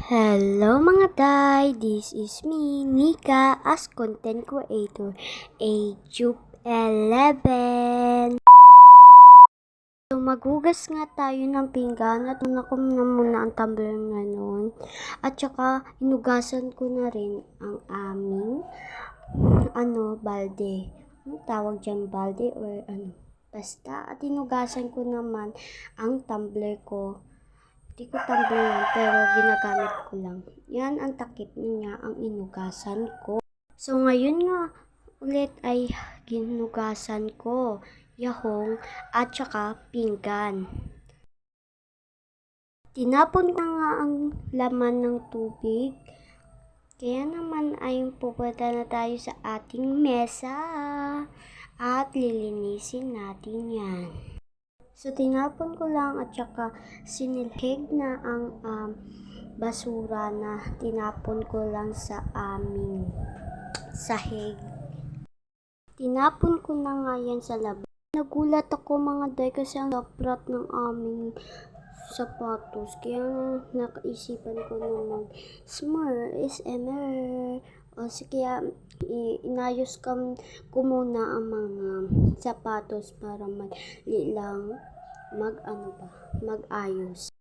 Hello mga day, this is me, Nika, as content creator, Ajup 11. So maghugas nga tayo ng pinggan at nakum na muna ang tumbler ngayon. At saka hinugasan ko na rin ang aming balde. Ano tawag dyan, balde or ano? Basta, at hinugasan ko naman ang tumbler ko. Hindi ko tumbler yan, pero ginagamit ko lang. Yan ang takip niya, ang inugasan ko. So, ngayon nga ulit ay ginugasan ko yahong at saka pinggan. Tinapon ko nga ang laman ng tubig. Kaya naman ay pupunta na tayo sa ating mesa at lilinisin natin yan. So, tinapon ko lang at saka sinilhig na ang basura na tinapon ko lang sa aming sahig. Tinapon ko na nga yan sa labas. Nagulat ako mga day kasi ang laprat ng aming sapatos. Kaya nakaisipan ko na mag-smur is emer. O kaya inayos ko muna ang mga sapatos para madali lang mag-ayos.